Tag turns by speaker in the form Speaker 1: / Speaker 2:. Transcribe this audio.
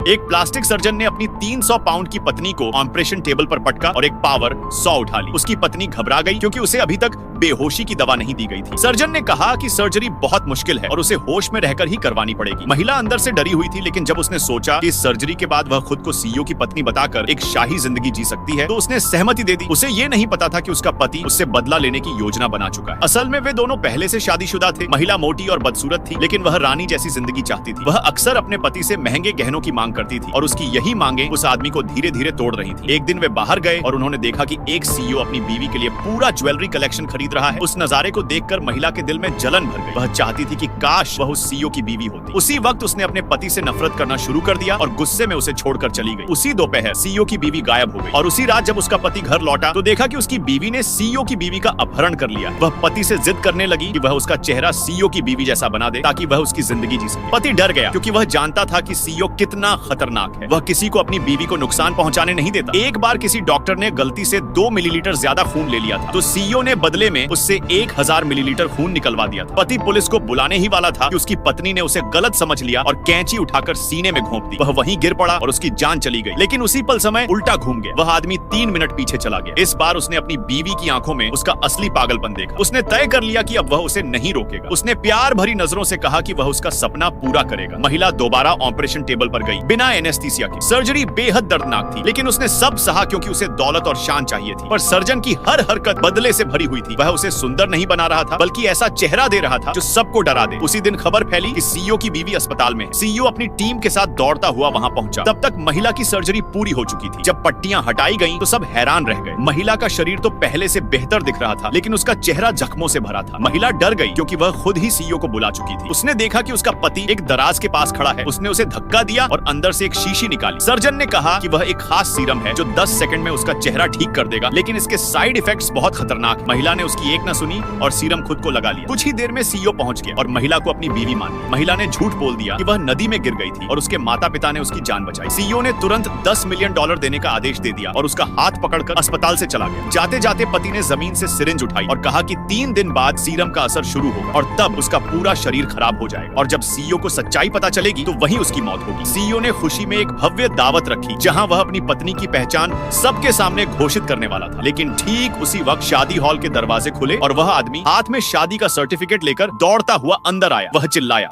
Speaker 1: एक plastic surgeon ने अपनी 300 पाउंड की पत्नी को ऑपरेशन टेबल पर पटका और एक पावर 100 उठा ली। उसकी पत्नी घबरा गई क्योंकि उसे अभी तक बेहोशी की दवा नहीं दी गई थी। सर्जन ने कहा कि सर्जरी बहुत मुश्किल है और उसे होश में रहकर ही करवानी पड़ेगी। महिला अंदर से डरी हुई थी, लेकिन जब उसने सोचा कि इस सर्जरी के बाद वह खुद को सीईओ की पत्नी बताकर एक शाही जिंदगी जी सकती है, तो उसने सहमति दे दी। उसे ये नहीं पता था कि उसका पति उससे बदला लेने की योजना बना चुका है। असल में वे दोनों पहले से शादीशुदा थे। महिला मोटी और बदसूरत थी, लेकिन वह रानी जैसी जिंदगी चाहती थी। वह अक्सर अपने पति से महंगे गहनों की मांग करती थी और उसकी यही मांगे उस आदमी को धीरे धीरे तोड़ रही थी। एक दिन वे बाहर गए और उन्होंने देखा कि एक सीईओ अपनी बीवी के लिए पूरा ज्वेलरी कलेक्शन खरीद रहा है। उस नजारे को देखकर महिला के दिल में जलन भर गई। वह चाहती थी कि काश वह उस सीईओ की बीवी होती। उसी वक्त उसने अपने पति से नफरत करना शुरू कर दिया और गुस्से में उसे छोड़कर चली गई। उसी दोपहर सीईओ की बीवी गायब हो गई और उसी रात जब उसका पति घर लौटा तो देखा कि उसकी बीवी ने सीईओ की बीवी का अपहरण कर लिया। वह पति से जिद करने लगी कि वह उसका चेहरा सीईओ की बीवी जैसा बना दे ताकि वह उसकी जिंदगी जी सके। पति डर गया क्योंकि वह जानता था कि सीईओ कितना खतरनाक है। वह किसी को अपनी बीवी को नुकसान पहुंचाने नहीं देता। एक बार किसी डॉक्टर ने गलती से 2 मिलीलीटर ज्यादा खून ले लिया था, तो सीईओ ने बदले में उससे 1000 मिलीलीटर खून निकलवा दिया था। पति पुलिस को बुलाने ही वाला था कि उसकी पत्नी ने उसे गलत समझ लिया और कैंची उठाकर सीने में घोंप दी। वह वहीं गिर पड़ा और उसकी जान चली गई। लेकिन उसी पल समय उल्टा घूम गया। वह आदमी 3 मिनट पीछे चला गया। इस बार उसने अपनी बीवी की आंखों में उसका असली पागलपन देखा। उसने तय कर लिया कि अब वह उसे नहीं रोकेगा। उसने प्यार भरी नजरों से कहा कि वह उसका सपना पूरा करेगा। महिला दोबारा ऑपरेशन टेबल पर गई बिना एनेस्थीसिया के। सर्जरी बेहद दर्दनाक थी, लेकिन उसने सब सहा क्योंकि उसे दौलत और शान चाहिए थी। पर सर्जन की हर हरकत बदले से भरी हुई थी। वह उसे सुंदर नहीं बना रहा था, बल्कि ऐसा चेहरा दे रहा था जो सबको डरा दे। उसी दिन खबर फैली कि सीईओ की बीवी अस्पताल में है। सीईओ अपनी टीम के साथ दौड़ता हुआ वहां पहुंचा। तब तक महिला की सर्जरी पूरी हो चुकी थी। जब पट्टियां हटाई गईं, तो सब हैरान रह गए। महिला का शरीर तो पहले से बेहतर दिख रहा था, लेकिन उसका चेहरा जख्मों से भरा था। महिला डर गई क्योंकि वह खुद ही सीईओ को बुला चुकी थी। उसने देखा कि उसका पति एक दराज के पास खड़ा है। उसने उसे धक्का दिया और अंदर से एक शीशी निकाली। सर्जन ने कहा कि वह एक खास सीरम है जो 10 सेकंड में उसका चेहरा ठीक कर देगा, लेकिन इसके साइड इफेक्ट्स बहुत खतरनाक हैं। महिला ने उसकी एक न सुनी और सीरम खुद को लगा लिया। कुछ ही देर में सीईओ पहुंच गया और महिला को अपनी बीवी मान ली। महिला ने झूठ बोल दिया कि वह नदी में गिर गई थी और उसके माता पिता ने उसकी जान बचाई। सीईओ ने तुरंत $10 मिलियन देने का आदेश दे दिया और उसका हाथ पकड़कर अस्पताल से चला गया। जाते जाते पति ने जमीन से सिरिंज उठाई और कहा कि 3 दिन बाद सीरम का असर शुरू होगा और तब उसका पूरा शरीर खराब हो जाएगा और जब सीईओ को सच्चाई पता चलेगी तो वहीं उसकी मौत होगी। सीईओ ने खुशी में एक भव्य दावत रखी जहां वह अपनी पत्नी की पहचान सबके सामने घोषित करने वाला था। लेकिन ठीक उसी वक्त शादी हॉल के दरवाजे खुले और वह आदमी हाथ में शादी का सर्टिफिकेट लेकर दौड़ता हुआ अंदर आया। वह चिल्लाया,